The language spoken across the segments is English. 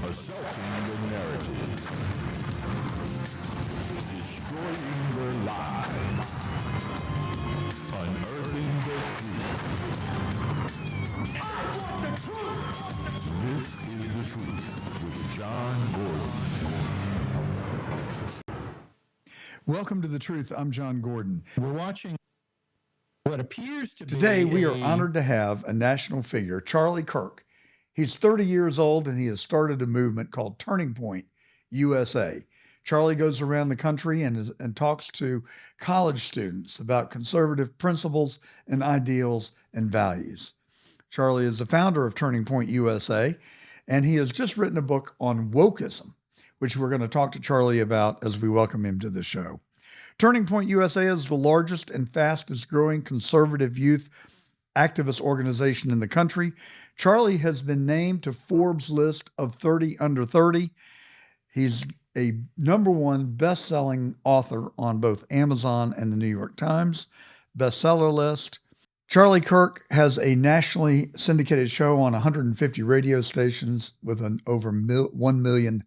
assaulting the narrative, destroying their lives, unearthing the truth. I want the truth! This is The Truth with John Gordon. Welcome to The Truth. I'm John Gordon. We're watching what appears to be Today, we are honored to have a national figure, Charlie Kirk. He's 30 years old, and he has started a movement called Turning Point USA. Charlie goes around the country and talks to college students about conservative principles and ideals and values. Charlie is the founder of Turning Point USA, and he has just written a book on wokeism, which we're going to talk to Charlie about as we welcome him to the show. Turning Point USA is the largest and fastest growing conservative youth activist organization in the country. Charlie has been named to Forbes' list of 30 under 30. He's a #1 best-selling author on both Amazon and the New York Times bestseller list. Charlie Kirk has a nationally syndicated show on 150 radio stations with an over 1 million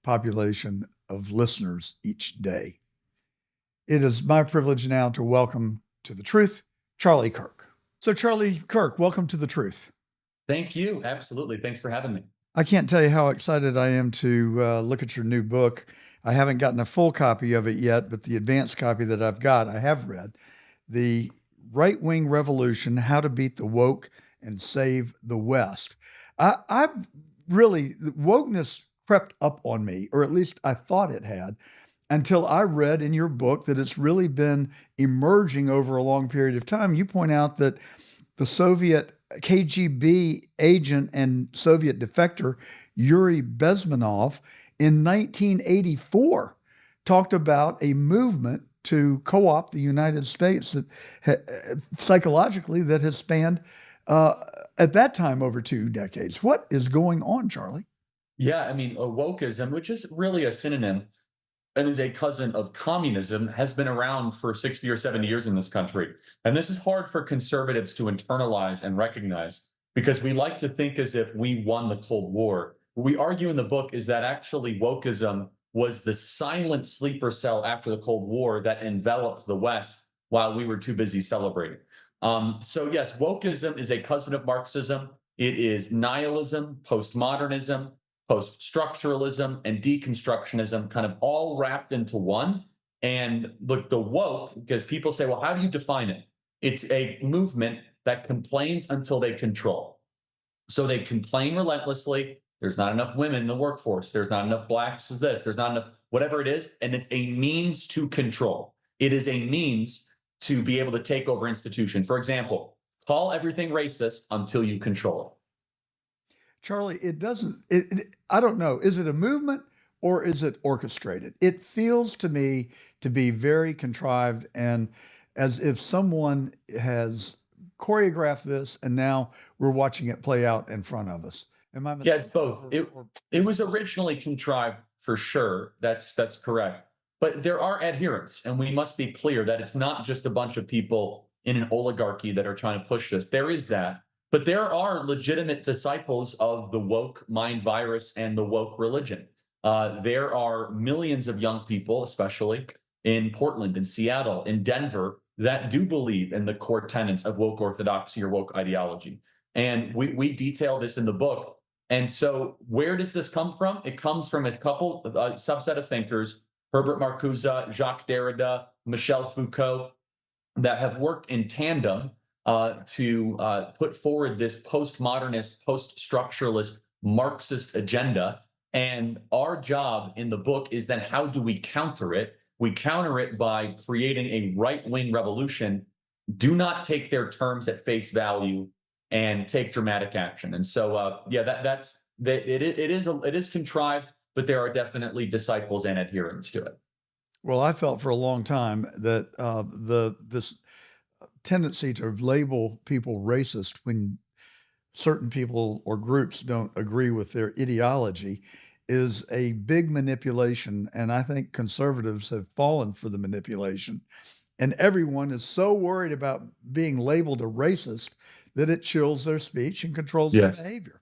population of listeners each day. It is my privilege now to welcome to The Truth, Charlie Kirk. So Charlie Kirk, welcome to The Truth. Thank you. Absolutely. Thanks for having me. I can't tell you how excited I am to look at your new book. I haven't gotten a full copy of it yet, but the advanced copy that I've got, I have read. The Right-Wing Revolution, How to Beat the Woke and Save the West. I've really, wokeness crept up on me, or at least I thought it had, until I read in your book that it's really been emerging over a long period of time. You point out that the Soviet KGB agent and Soviet defector Yuri Bezmenov in 1984 talked about a movement to co-opt the United States that psychologically that has spanned at that time over 2 decades. What is going on, Charlie? Yeah, I mean, wokeism, which is really a synonym and is a cousin of communism, has been around for 60 or 70 years in this country. And this is hard for conservatives to internalize and recognize because we like to think as if we won the Cold War. What we argue in the book is that actually wokeism was the silent sleeper cell after the Cold War that enveloped the West while we were too busy celebrating. So yes, wokeism is a cousin of Marxism. It is nihilism, postmodernism, post-structuralism, and deconstructionism kind of all wrapped into one. And look, the woke, because people say, well, how do you define it? It's a movement that complains until they control. So they complain relentlessly. There's not enough women in the workforce. There's not enough blacks as this. There's not enough, whatever it is. And it's a means to control. It is a means to be able to take over institution. For example, call everything racist until you control it. Charlie, I don't know. Is it a movement or is it orchestrated? It feels to me to be very contrived and as if someone has choreographed this and now we're watching it play out in front of us. Am I mistaken? Yeah, it's both. It was originally contrived for sure. That's correct. But there are adherents, and we must be clear that it's not just a bunch of people in an oligarchy that are trying to push this. There is that. But there are legitimate disciples of the woke mind virus and the woke religion. There are millions of young people, especially in Portland, in Seattle, in Denver, that do believe in the core tenets of woke orthodoxy or woke ideology. And we detail this in the book. And so where does this come from? It comes from a couple, subset of thinkers, Herbert Marcuse, Jacques Derrida, Michel Foucault, that have worked in tandem to put forward this postmodernist, post-structuralist, Marxist agenda. And our job in the book is then how do we counter it? We counter it by creating a right-wing revolution. Do not take their terms at face value and take dramatic action. And so, it is contrived, but there are definitely disciples and adherents to it. Well, I felt for a long time that this tendency to label people racist when certain people or groups don't agree with their ideology is a big manipulation. And I think conservatives have fallen for the manipulation. And everyone is so worried about being labeled a racist that it chills their speech and controls their behavior.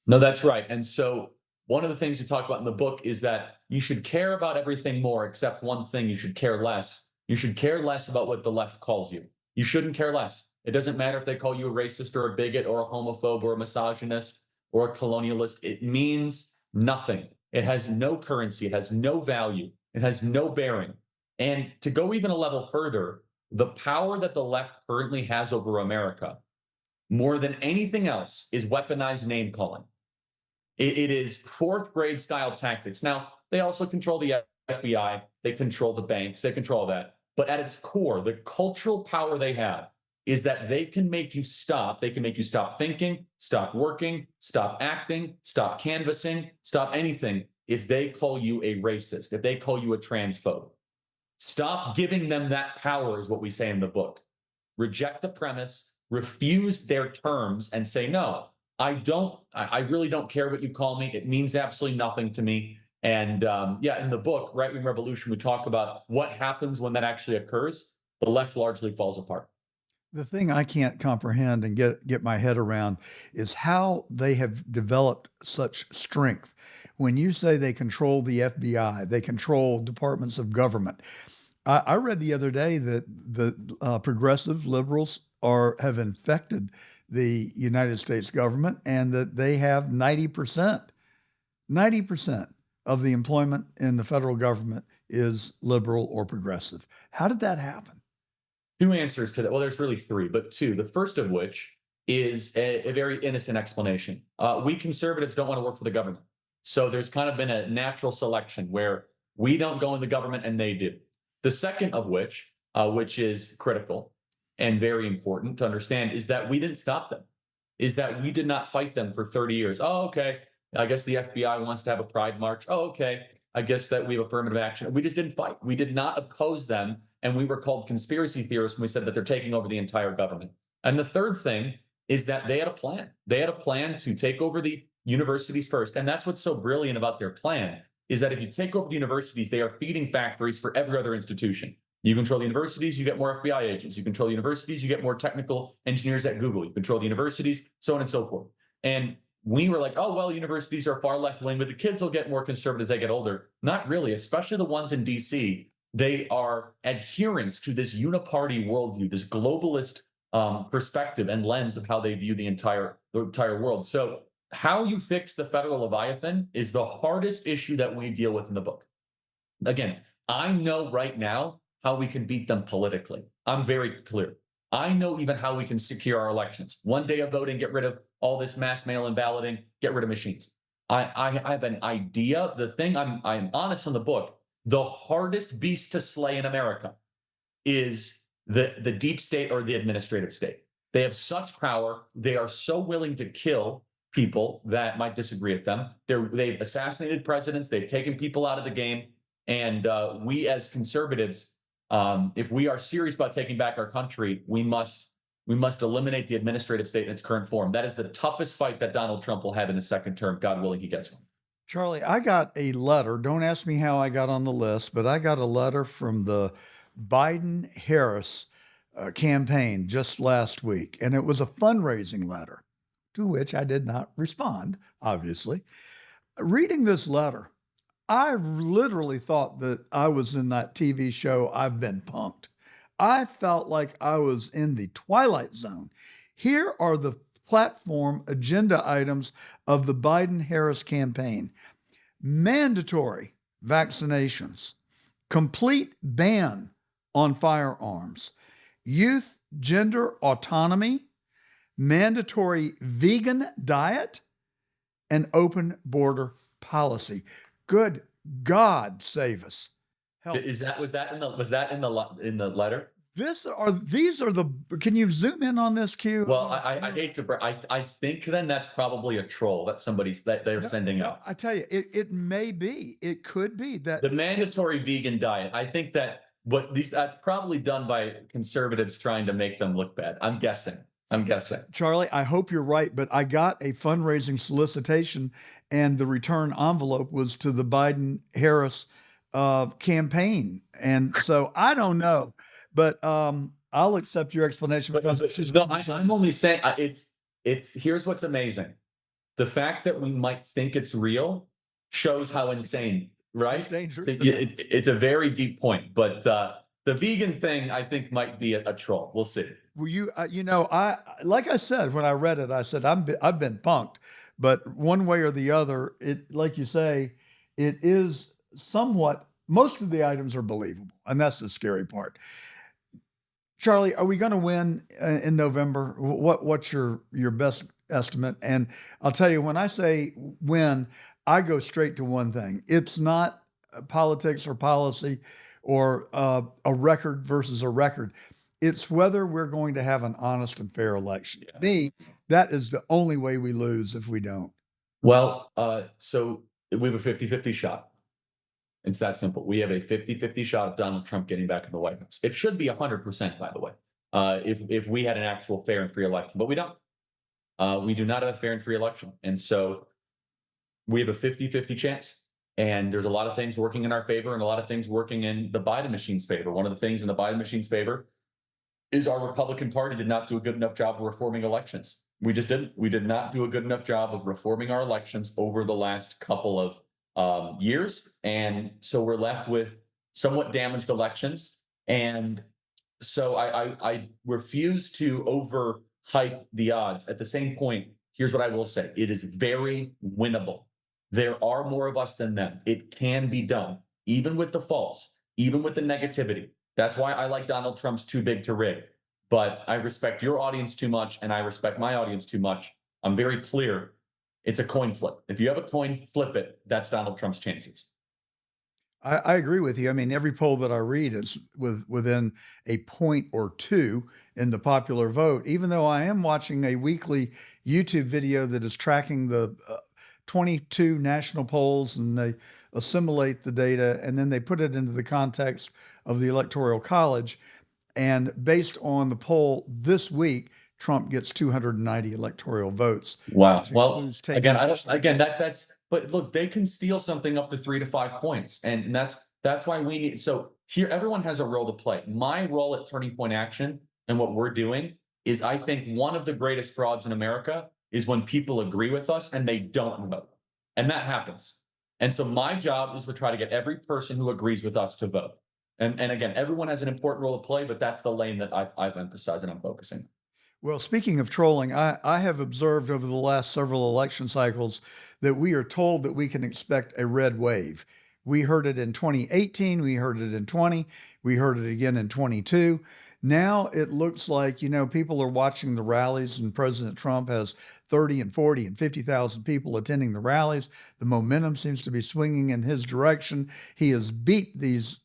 No, that's right. And so one of the things we talk about in the book is that you should care about everything more except one thing: you should care less. You should care less about what the left calls you. You shouldn't care less. It doesn't matter if they call you a racist or a bigot or a homophobe or a misogynist or a colonialist. It means nothing. It has no currency. It has no value. It has no bearing. And to go even a level further, the power that the left currently has over America, more than anything else, is weaponized name calling. It is fourth grade style tactics. Now, they also control the FBI, they control the banks, they control that. But at its core, the cultural power they have is that they can make you stop. They can make you stop thinking, stop working, stop acting, stop canvassing, stop anything if they call you a racist, if they call you a transphobe. Stop giving them that power, is what we say in the book. Reject the premise, refuse their terms, and say, no, I really don't care what you call me. It means absolutely nothing to me. And in the book, Right Wing Revolution, we talk about what happens when that actually occurs. The left largely falls apart. The thing I can't comprehend and get my head around is how they have developed such strength. When you say they control the FBI, they control departments of government. I read the other day that the progressive liberals have infected the United States government, and that they have 90% of the employment in the federal government is liberal or progressive. How did that happen? Two answers to that. Well, there's really three, but two. The first of which is a very innocent explanation. We conservatives don't want to work for the government. So there's kind of been a natural selection where we don't go in the government and they do. The second of which is critical and very important to understand, is that we didn't stop them, is that we did not fight them for 30 years. Oh, okay. I guess the FBI wants to have a pride march. Oh, okay. I guess that we have affirmative action. We just didn't fight. We did not oppose them. And we were called conspiracy theorists when we said that they're taking over the entire government. And the third thing is that they had a plan. They had a plan to take over the universities first. And that's what's so brilliant about their plan, is that if you take over the universities, they are feeding factories for every other institution. You control the universities, you get more FBI agents. You control the universities, you get more technical engineers at Google. You control the universities, so on and so forth. And we were like, oh, well, universities are far left wing, but the kids will get more conservative as they get older. Not really, especially the ones in DC. They are adherents to this uniparty worldview, this globalist perspective and lens of how they view the entire world. So how you fix the federal Leviathan is the hardest issue that we deal with in the book. Again, I know right now how we can beat them politically. I'm very clear. I know even how we can secure our elections. One day of voting, get rid of all this mass mail-in balloting, get rid of machines. I have an idea. The thing, I'm honest on the book, the hardest beast to slay in America is the deep state or the administrative state. They have such power. They are so willing to kill people that might disagree with them. They've assassinated presidents. They've taken people out of the game. And we as conservatives, if we are serious about taking back our country, we must eliminate the administrative state in its current form. That is the toughest fight that Donald Trump will have in his second term. God willing, he gets one. Charlie, I got a letter. Don't ask me how I got on the list, but I got a letter from the Biden-Harris campaign just last week, and it was a fundraising letter to which I did not respond, obviously. Reading this letter, I literally thought that I was in that TV show, I've Been Punked. I felt like I was in the Twilight Zone. Here are the platform agenda items of the Biden-Harris campaign: mandatory vaccinations, complete ban on firearms, youth gender autonomy, mandatory vegan diet, and open border policy. Good God, save us! Help. Was that in the letter? These are the. Can you zoom in on this, Q? Well, I hate to. I think then that's probably a troll that they're sending out. I tell you, it may be. It could be that the mandatory vegan diet. I think that's probably done by conservatives trying to make them look bad. I'm guessing. Charlie, I hope you're right, but I got a fundraising solicitation, and the return envelope was to the Biden-Harris campaign, and so I don't know. But I'll accept your explanation because I'm only saying it's here's what's amazing. The fact that we might think it's real shows how insane, right? It's dangerous. So it's a very deep point, but the vegan thing I think might be a troll. We'll see. Well, I like I said when I read it, I said I've been punked, but one way or the other, it like you say, it is somewhat. Most of the items are believable, and that's the scary part. Charlie, are we going to win in November? What's your best estimate? And I'll tell you, when I say win, I go straight to one thing. It's not politics or policy or a record versus a record. It's whether we're going to have an honest and fair election. To me, that is the only way we lose if we don't. Well, so we have a 50-50 shot. It's that simple. We have a 50-50 shot of Donald Trump getting back in the White House. It should be 100%, by the way, if we had an actual fair and free election, but we don't. We do not have a fair and free election. And so we have a 50-50 chance. And there's a lot of things working in our favor and a lot of things working in the Biden machine's favor. One of the things in the Biden machine's favor is our Republican Party did not do a good enough job of reforming elections. We just didn't. We did not do a good enough job of reforming our elections over the last couple of years. And so we're left with somewhat damaged elections. And so I refuse to overhype the odds. At the same point, here's what I will say. It is very winnable. There are more of us than them. It can be done, even with the faults, even with the negativity. That's why I like Donald Trump's too big to rig. But I respect your audience too much, and I respect my audience too much. I'm very clear. It's a coin flip. If you have a coin, flip it. That's Donald Trump's chances. I agree with you. I mean, every poll that I read is within a point or two in the popular vote, even though I am watching a weekly YouTube video that is tracking the 22 national polls, and they assimilate the data and then they put it into the context of the Electoral College. And based on the poll this week, Trump gets 290 electoral votes. Wow. Well, again, but look, they can steal something up to 3 to 5 points. And that's why we need, so here, everyone has a role to play. My role at Turning Point Action and what we're doing is, I think one of the greatest frauds in America is when people agree with us and they don't vote. And that happens. And so my job is to try to get every person who agrees with us to vote. And again, everyone has an important role to play, but that's the lane that I've emphasized and I'm focusing. Well, speaking of trolling, I have observed over the last several election cycles that we are told that we can expect a red wave. We heard it in 2018, we heard it in 20, we heard it again in 22. Now it looks like, people are watching the rallies, and President Trump has 30 and 40 and 50,000 people attending the rallies. The momentum seems to be swinging in his direction. He has beat these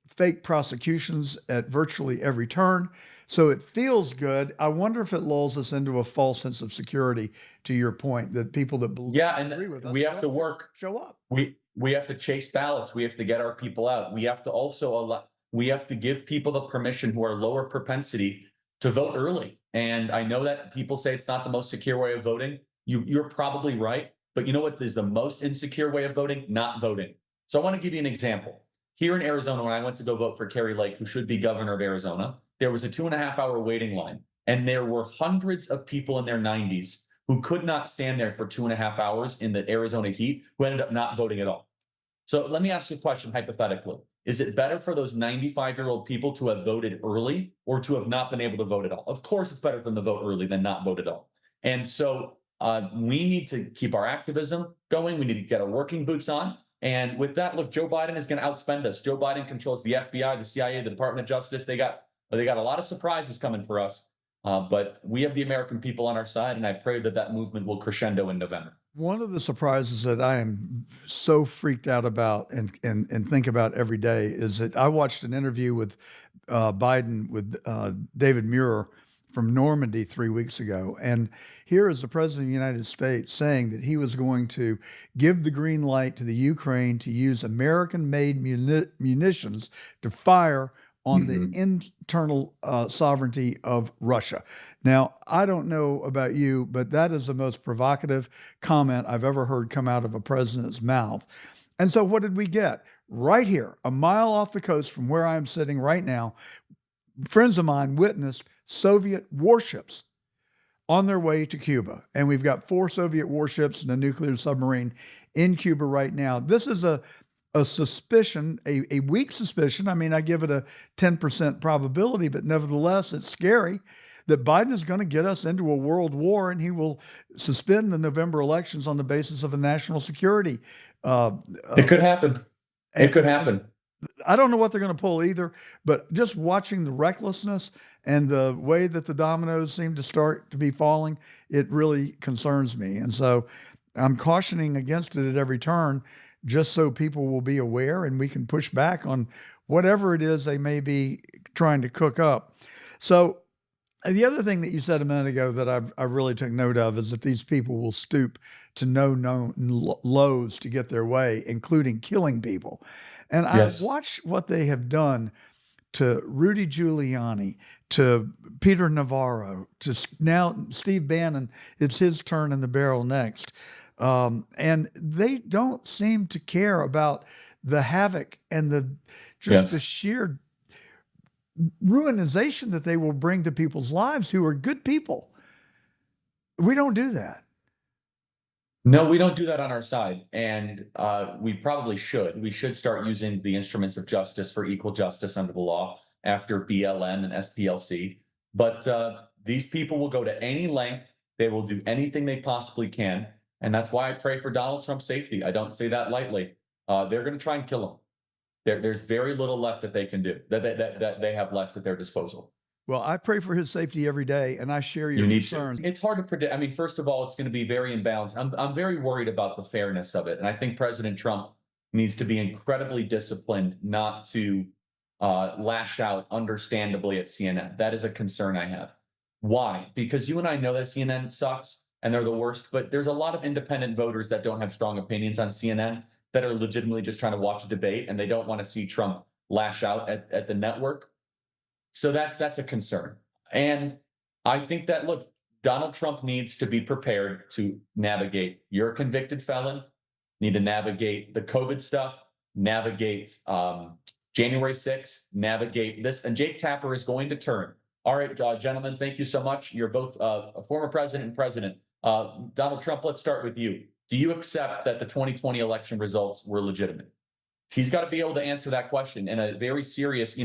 fake prosecutions at virtually every turn. So it feels good. I wonder if it lulls us into a false sense of security, to your point, that people that believe, agree with us, we have to work, show up. We have to chase ballots. We have to get our people out. We have to also we have to give people the permission who are lower propensity to vote early. And I know that people say it's not the most secure way of voting. You're probably right. But you know what is the most insecure way of voting? Not voting. So I want to give you an example. Here in Arizona, when I went to go vote for Kerry Lake, who should be governor of Arizona, there was a 2.5-hour waiting line. And there were hundreds of people in their 90s who could not stand there for 2.5 hours in the Arizona heat, who ended up not voting at all. So let me ask you a question hypothetically. Is it better for those 95-year-old people to have voted early or to have not been able to vote at all? Of course, it's better for them to vote early than not vote at all. And so we need to keep our activism going. We need to get our working boots on. And with that, look, Joe Biden is going to outspend us. Joe Biden controls the FBI, the CIA, the Department of Justice. They got a lot of surprises coming for us. But we have the American people on our side, and I pray that that movement will crescendo in November. One of the surprises that I am so freaked out about and think about every day is that I watched an interview with Biden with David Muir from Normandy 3 weeks ago. And here is the president of the United States saying that he was going to give the green light to the Ukraine to use American-made munitions to fire on the internal sovereignty of Russia. Now, I don't know about you, but that is the most provocative comment I've ever heard come out of a president's mouth. And so what did we get? Right here, a mile off the coast from where I'm sitting right now, friends of mine witnessed Soviet warships on their way to Cuba. And we've got 4 Soviet warships and a nuclear submarine in Cuba right now. This is a suspicion, a weak suspicion. I mean, I give it a 10% probability, but nevertheless, it's scary that Biden is going to get us into a world war, and he will suspend the November elections on the basis of a national security. It could happen. It could happen. I don't know what they're going to pull either, but just watching the recklessness and the way that the dominoes seem to start to be falling, it really concerns me. And so I'm cautioning against it at every turn, just so people will be aware and we can push back on whatever it is they may be trying to cook up. So the other thing that you said a minute ago that I really took note of is that these people will stoop to no known lows to get their way, including killing people. And Yes. I watched what they have done to Rudy Giuliani, to Peter Navarro, to now Steve Bannon. It's his turn in the barrel next. And they don't seem to care about the havoc and the Yes. sheer ruinization that they will bring to people's lives who are good people. We don't do that. No, we don't do that on our side. And we probably should. We should start using the instruments of justice for equal justice under the law after BLM and SPLC. But these people will go to any length. They will do anything they possibly can. And that's why I pray for Donald Trump's safety. I don't say that lightly. They're going to try and kill him. There's very little left that they can do, that they have left at their disposal. Well, I pray for his safety every day, and I share your concerns. It's hard to predict. I mean, first of all, it's going to be very imbalanced. I'm very worried about the fairness of it. And I think President Trump needs to be incredibly disciplined not to lash out understandably at CNN. That is a concern I have. Why? Because you and I know that CNN sucks and they're the worst, but there's a lot of independent voters that don't have strong opinions on CNN that are legitimately just trying to watch a debate, and they don't want to see Trump lash out at the network. So that's a concern. And I think that, look, Donald Trump needs to be prepared to navigate. You're a convicted felon, need to navigate the COVID stuff, navigate January 6th, navigate this. And Jake Tapper is going to turn. All right, gentlemen, thank you so much. You're both a former president and president. Donald Trump, let's start with you. Do you accept that the 2020 election results were legitimate? He's got to be able to answer that question in a very serious,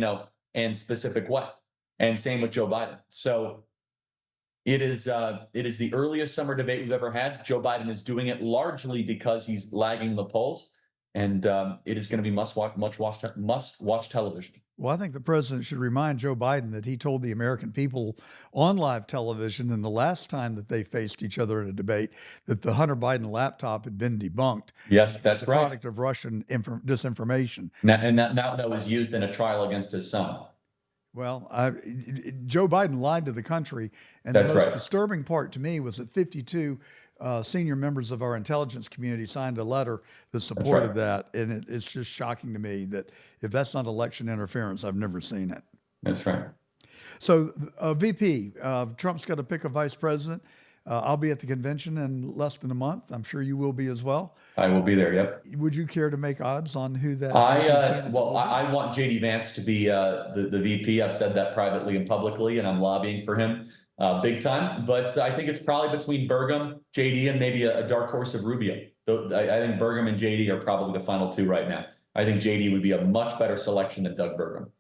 and specific way. And same with Joe Biden. So it is the earliest summer debate we've ever had. Joe Biden is doing it largely because he's lagging the polls, and it is going to be must watch television. Well, I think the president should remind Joe Biden that he told the American people on live television in the last time that they faced each other in a debate that the Hunter Biden laptop had been debunked. Yes, that's right. Product of Russian disinformation. Now that was used in a trial against his son. Well, Joe Biden lied to the country. And That's the most right. disturbing part to me was that 52 senior members of our intelligence community signed a letter that supported right. that. And it's just shocking to me that if that's not election interference, I've never seen it. That's right. So, VP, Trump's got to pick a vice president. I'll be at the convention in less than a month. I'm sure you will be as well. I will be there. Yep. Would you care to make odds on who that? I want JD Vance to be the VP. I've said that privately and publicly, and I'm lobbying for him big time. But I think it's probably between Burgum, JD, and maybe a dark horse of Rubio. I think Burgum and JD are probably the final two right now. I think JD would be a much better selection than Doug Burgum.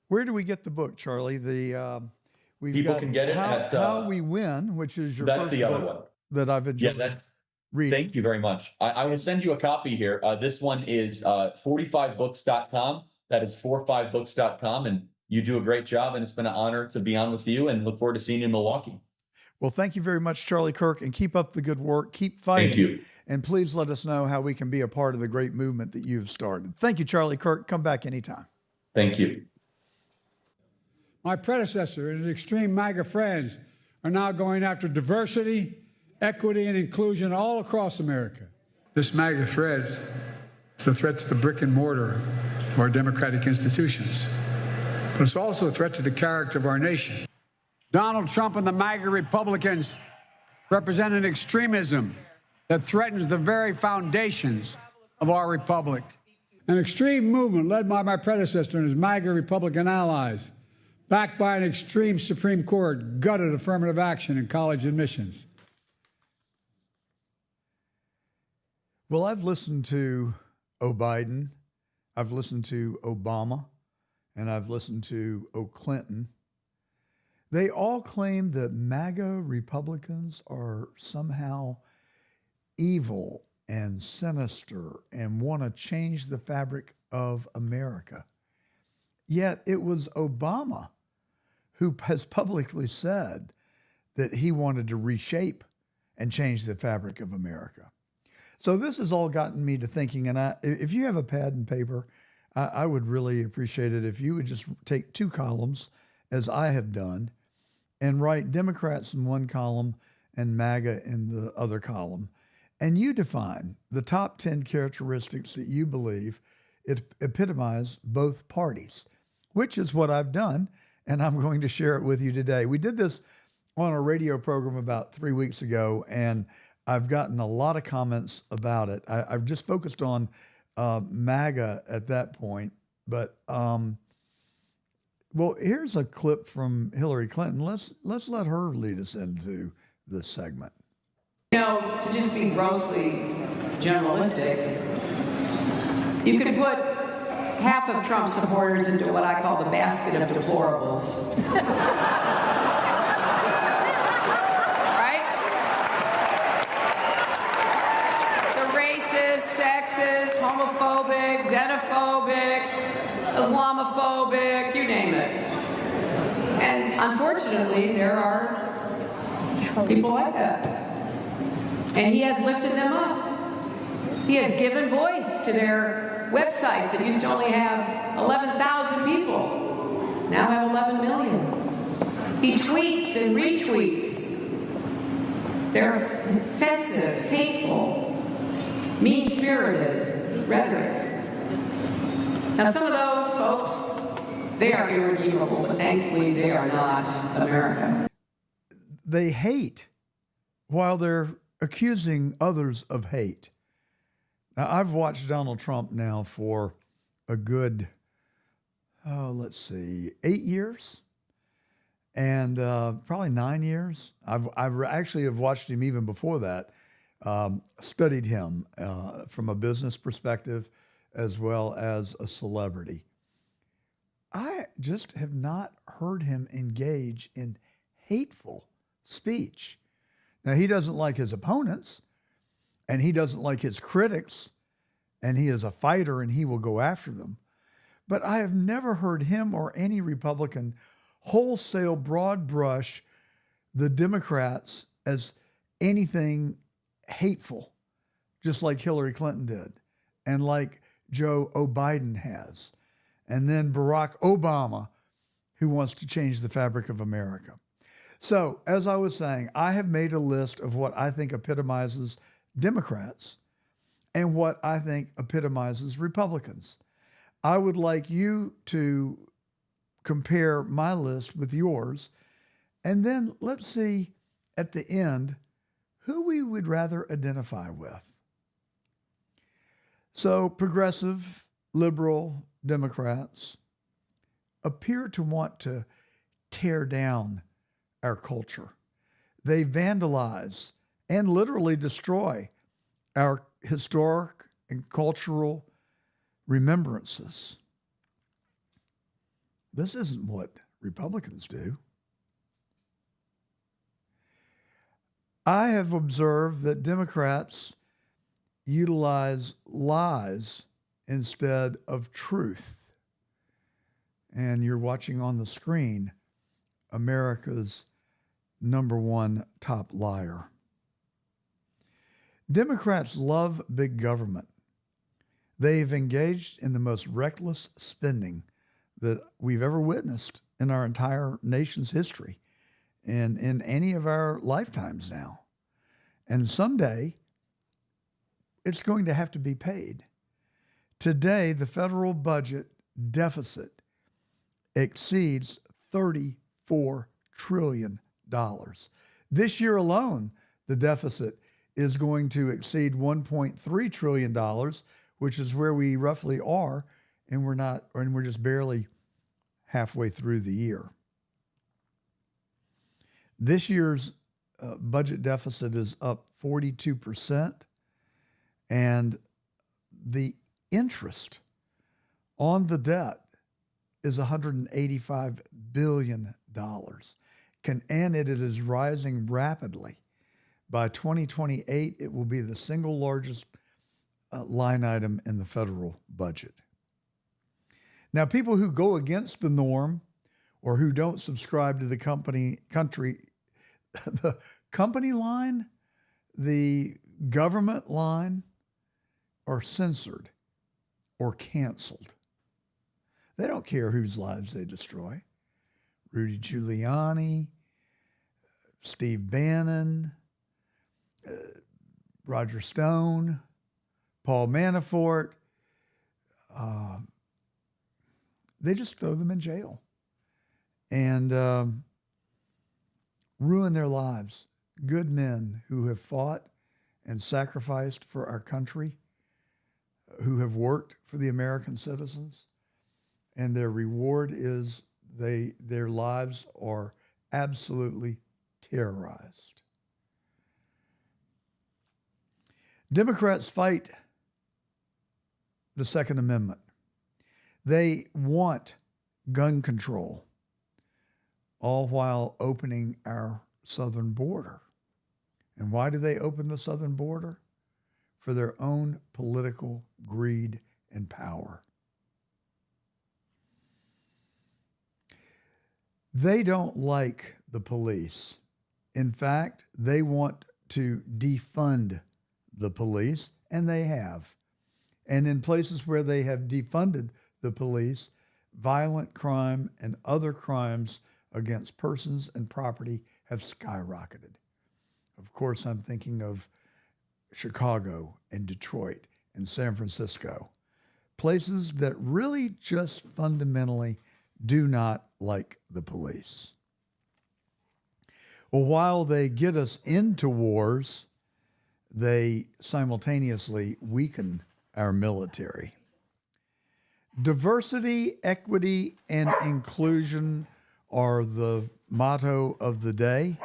Where do we get the book, Charlie? People can get it at How We Win, which is your that's first the other book one that I've enjoyed. Yeah, reading. Thank you very much. I will send you a copy here. This one is 45books.com. That is 45books.com. And you do a great job. And it's been an honor to be on with you, and look forward to seeing you in Milwaukee. Well, thank you very much, Charlie Kirk, and keep up the good work. Keep fighting. Thank you. And please let us know how we can be a part of the great movement that you've started. Thank you, Charlie Kirk. Come back anytime. Thank you. My predecessor and his extreme MAGA friends are now going after diversity, equity, and inclusion all across America. This MAGA threat is a threat to the brick and mortar of our democratic institutions, but it's also a threat to the character of our nation. Donald Trump and the MAGA Republicans represent an extremism that threatens the very foundations of our republic. An extreme movement led by my predecessor and his MAGA Republican allies backed by an extreme Supreme Court, gutted affirmative action in college admissions. Well, I've listened to Biden, I've listened to Obama, and I've listened to Clinton. They all claim that MAGA Republicans are somehow evil and sinister and want to change the fabric of America. Yet it was Obama who has publicly said that he wanted to reshape and change the fabric of America. So this has all gotten me to thinking, and if you have a pad and paper, I would really appreciate it if you would just take two columns, as I have done, and write Democrats in one column and MAGA in the other column. And you define the top 10 characteristics that you believe epitomize both parties, which is what I've done, and I'm going to share it with you today. We did this on a radio program about 3 weeks ago, and I've gotten a lot of comments about it. I've just focused on MAGA at that point, but well, here's a clip from Hillary Clinton. Let's let her lead us into this segment. You know, to just be grossly generalistic, you could put half of Trump's supporters into what I call the basket of deplorables. Right? The racist, sexist, homophobic, xenophobic, Islamophobic, you name it. And unfortunately, there are people like that. And he has lifted them up. He has given voice to their websites that used to only have 11,000 people, now have 11 million. He tweets and retweets. They're offensive, hateful, mean-spirited rhetoric. Now, some of those folks, they are irredeemable, but thankfully they are not America. They hate while they're accusing others of hate. Now, I've watched Donald Trump now for a good, 8 years, and probably 9 years. I've actually have watched him even before that, studied him from a business perspective as well as a celebrity. I just have not heard him engage in hateful speech. Now, he doesn't like his opponents, and he doesn't like his critics, and he is a fighter and he will go after them. But I have never heard him or any Republican wholesale broad brush the Democrats as anything hateful, just like Hillary Clinton did, and like Joe Biden has, and then Barack Obama, who wants to change the fabric of America. So, as I was saying, I have made a list of what I think epitomizes Democrats and what I think epitomizes Republicans. I would like you to compare my list with yours, and then let's see at the end who we would rather identify with. So, progressive, liberal Democrats appear to want to tear down our culture. They vandalize and literally destroy our historic and cultural remembrances. This isn't what Republicans do. I have observed that Democrats utilize lies instead of truth. And you're watching on the screen America's #1 top liar. Democrats love big government. They've engaged in the most reckless spending that we've ever witnessed in our entire nation's history and in any of our lifetimes now. And someday it's going to have to be paid. Today, the federal budget deficit exceeds $34 trillion. This year alone, the deficit is going to exceed $1.3 trillion, which is where we roughly are, and we're just barely halfway through the year. This year's budget deficit is up 42%, and the interest on the debt is $185 billion. And it is rising rapidly. By 2028, it will be the single largest line item in the federal budget. Now, people who go against the norm or who don't subscribe to the the company line, the government line, are censored or canceled. They don't care whose lives they destroy. Rudy Giuliani, Steve Bannon, Roger Stone, Paul Manafort, they just throw them in jail and ruin their lives. Good men who have fought and sacrificed for our country, who have worked for the American citizens, and their reward is their lives are absolutely terrorized. Democrats fight the Second Amendment. They want gun control, all while opening our southern border. And why do they open the southern border? For their own political greed and power. They don't like the police. In fact, they want to defund the police, and they have. And in places where they have defunded the police, violent crime and other crimes against persons and property have skyrocketed. Of course, I'm thinking of Chicago and Detroit and San Francisco, places that really just fundamentally do not like the police. Well, while they get us into wars, they simultaneously weaken our military. Diversity, equity, and inclusion are the motto of the day.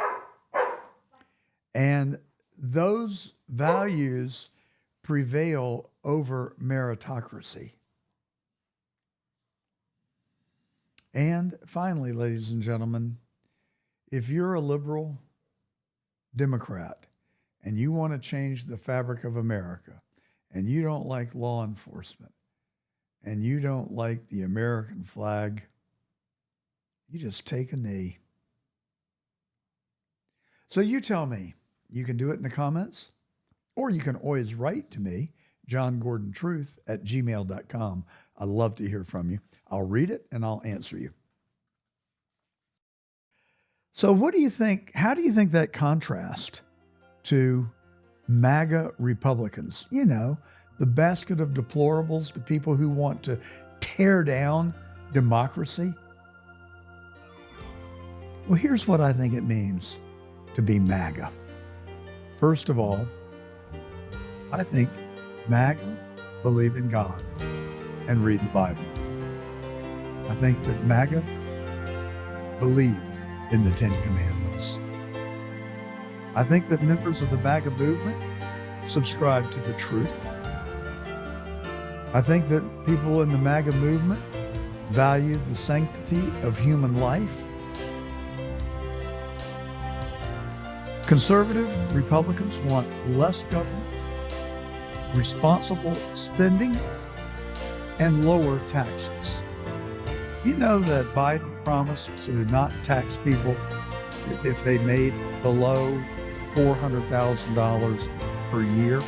And those values prevail over meritocracy. And finally, ladies and gentlemen, if you're a liberal Democrat and you want to change the fabric of America, and you don't like law enforcement, and you don't like the American flag, you just take a knee. So you tell me. You can do it in the comments, or you can always write to me, johngordontruth@gmail.com. I'd love to hear from you. I'll read it and I'll answer you. So what do you think? How do you think that contrasts to MAGA Republicans? You know, the basket of deplorables, the people who want to tear down democracy. Well, here's what I think it means to be MAGA. First of all, I think MAGA believe in God and read the Bible. I think that MAGA believe in the Ten Commandments. I think that members of the MAGA movement subscribe to the truth. I think that people in the MAGA movement value the sanctity of human life. Conservative Republicans want less government, responsible spending, and lower taxes. You know that Biden promised to not tax people if they made below $400,000 per year,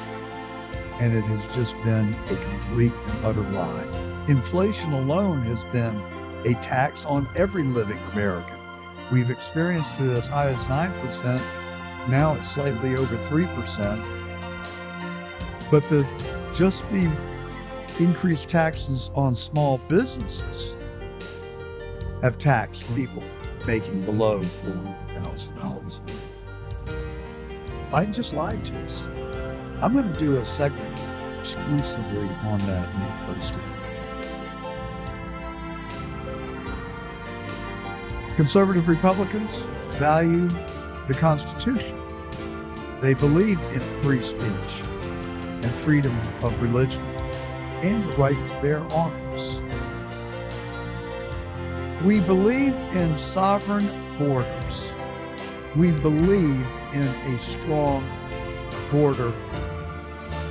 and it has just been a complete and utter lie. Inflation alone has been a tax on every living American. We've experienced it as high as 9%. Now it's slightly over 3%. But just the increased taxes on small businesses have taxed people making below $400,000. Biden just lied to us. I'm going to do a segment exclusively on that and we'll post it. Conservative Republicans value the Constitution. They believed in free speech and freedom of religion and the right to bear arms. We believe in sovereign borders. We believe in a strong border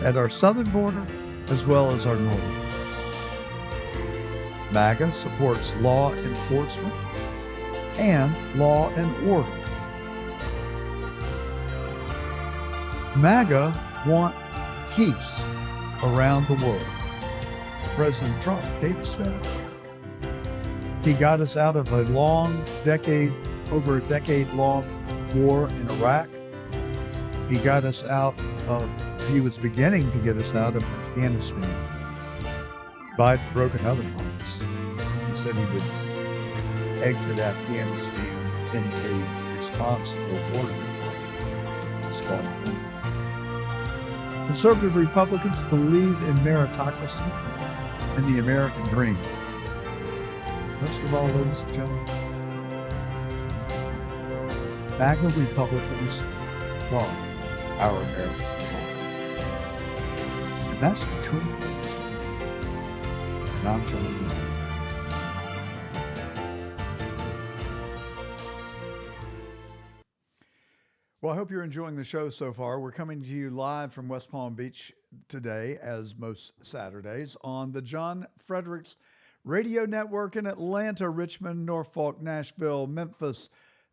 at our southern border as well as our northern. MAGA supports law enforcement and law and order. MAGA want peace around the world. President Trump gave us that. He got us out of a over a decade long war in Iraq. He was beginning to get us out of Afghanistan. Biden broke another promise. He said he would exit Afghanistan in a responsible, orderly way. It's called. Conservative Republicans believe in meritocracy and the American dream. Most of all, ladies and gentlemen, MAGA Republicans love our American dream. And that's the truth, ladies and gentlemen. And I'm telling you. Well, I hope you're enjoying the show so far. We're coming to you live from West Palm Beach today, as most Saturdays, on the John Fredericks Radio Network in Atlanta, Richmond, Norfolk, Nashville, Memphis.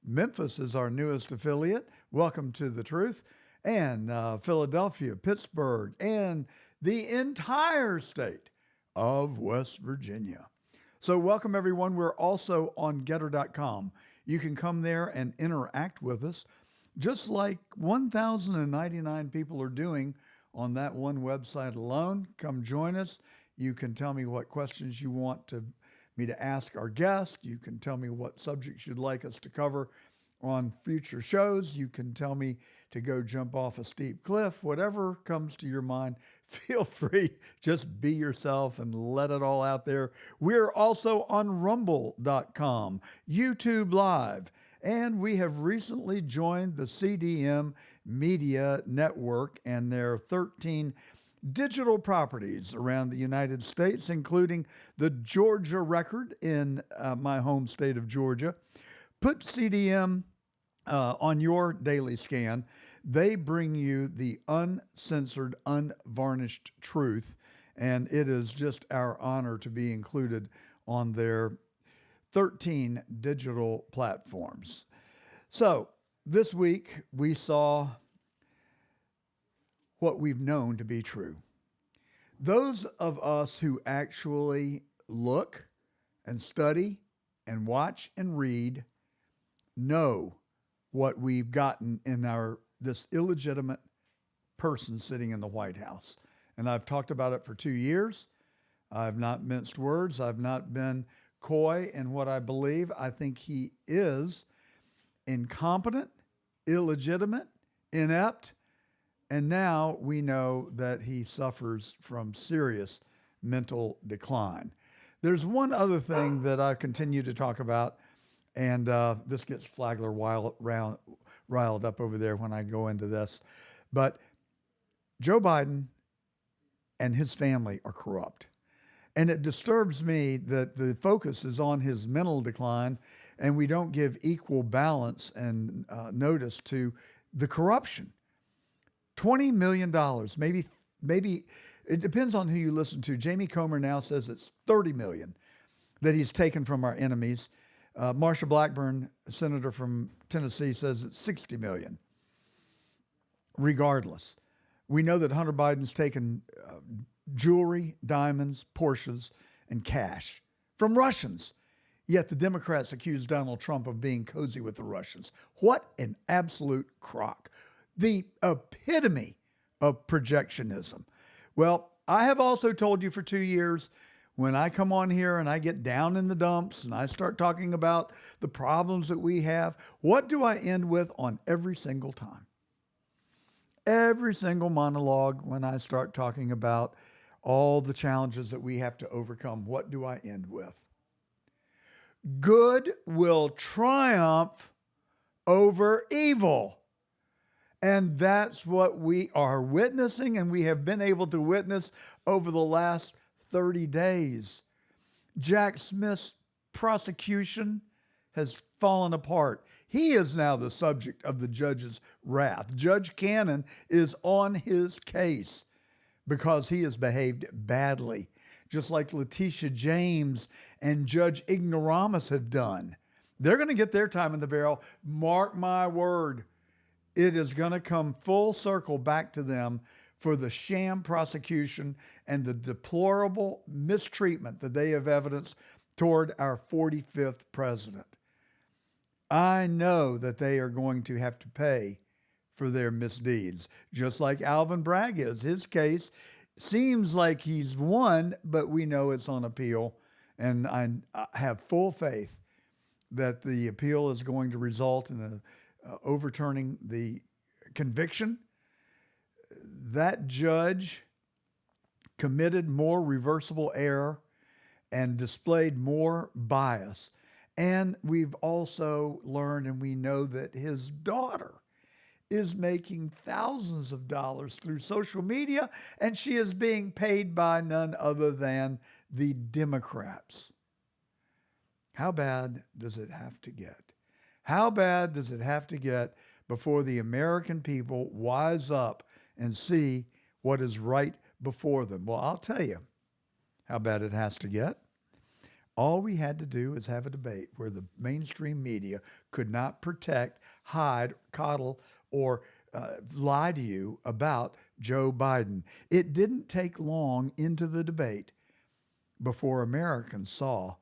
Memphis is our newest affiliate. Welcome to the truth. And Philadelphia, Pittsburgh, and the entire state of West Virginia. So welcome, everyone. We're also on Getter.com. You can come there and interact with us, just like 1,099 people are doing on that one website alone. Come join us. You can tell me what questions you want me to ask our guest. You can tell me what subjects you'd like us to cover on future shows. You can tell me to go jump off a steep cliff. Whatever comes to your mind, feel free. Just be yourself and let it all out there. We're also on Rumble.com, YouTube Live, and we have recently joined the CDM Media Network and their 13 digital properties around the United States, including the Georgia Record in my home state of Georgia. Put CDM on your daily scan. They bring you the uncensored, unvarnished truth, and it is just our honor to be included on their 13 digital platforms. So this week we saw what we've known to be true. Those of us who actually look and study and watch and read know what we've gotten in this illegitimate person sitting in the White House. And I've talked about it for 2 years. I've not minced words. I've not been coy in what I believe. I think he is incompetent, illegitimate, inept, and now we know that he suffers from serious mental decline. There's one other thing that I continue to talk about, and this gets Flagler riled up over there when I go into this. But Joe Biden and his family are corrupt. And it disturbs me that the focus is on his mental decline and we don't give equal balance and notice to the corruption. $20 million, maybe it depends on who you listen to. Jamie Comer now says it's $30 million that he's taken from our enemies. Marsha Blackburn, senator from Tennessee, says it's $60 million. Regardless, we know that Hunter Biden's taken jewelry, diamonds, Porsches, and cash from Russians. Yet the Democrats accuse Donald Trump of being cozy with the Russians. What an absolute crock. The epitome of projectionism. Well, I have also told you for 2 years, when I come on here and I get down in the dumps and I start talking about the problems that we have, what do I end with on every single time? Every single monologue, when I start talking about all the challenges that we have to overcome, what do I end with? Good will triumph over evil. And that's what we are witnessing, and we have been able to witness over the last 30 days. Jack Smith's prosecution has fallen apart. He is now the subject of the judge's wrath. Judge Cannon is on his case because he has behaved badly, just like Letitia James and Judge Ignoramus have done. They're going to get their time in the barrel. Mark my word. It is going to come full circle back to them for the sham prosecution and the deplorable mistreatment that they have evidenced toward our 45th president. I know that they are going to have to pay for their misdeeds, just like Alvin Bragg is. His case seems like he's won, but we know it's on appeal, and I have full faith that the appeal is going to result in overturning the conviction. That judge committed more reversible error and displayed more bias. And we've also learned, and we know that his daughter is making thousands of dollars through social media, and she is being paid by none other than the Democrats. How bad does it have to get? How bad does it have to get before the American people wise up and see what is right before them? Well, I'll tell you how bad it has to get. All we had to do is have a debate where the mainstream media could not protect, hide, coddle, or lie to you about Joe Biden. It didn't take long into the debate before Americans saw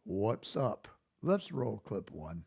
what's up. Let's roll clip one.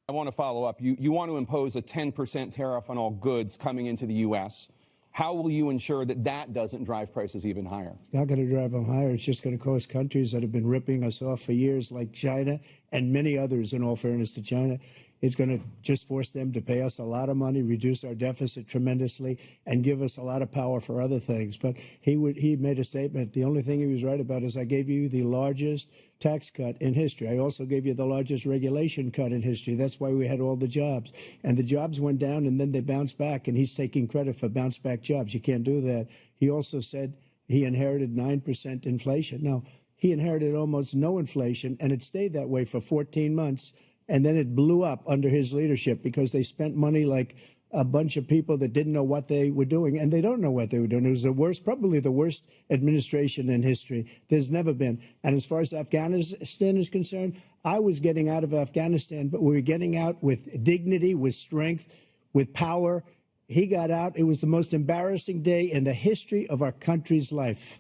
I want to follow up. You want to impose a 10% tariff on all goods coming into the U.S. How will you ensure that that doesn't drive prices even higher? It's not going to drive them higher. It's just going to cost countries that have been ripping us off for years, like China and many others, in all fairness to China. It's going to just force them to pay us a lot of money, reduce our deficit tremendously, and give us a lot of power for other things. But he made a statement. The only thing he was right about is I gave you the largest tax cut in history. I also gave you the largest regulation cut in history. That's why we had all the jobs. And the jobs went down, and then they bounced back, and he's taking credit for bounce back jobs. You can't do that. He also said he inherited 9% inflation. Now, he inherited almost no inflation, and it stayed that way for 14 months. And then it blew up under his leadership because they spent money like a bunch of people that didn't know what they were doing, and they don't know what they were doing. It was the worst, probably the worst administration in history. There's never been. And as far as Afghanistan is concerned, I was getting out of Afghanistan, but we were getting out with dignity, with strength, with power. He got out. It was the most embarrassing day in the history of our country's life.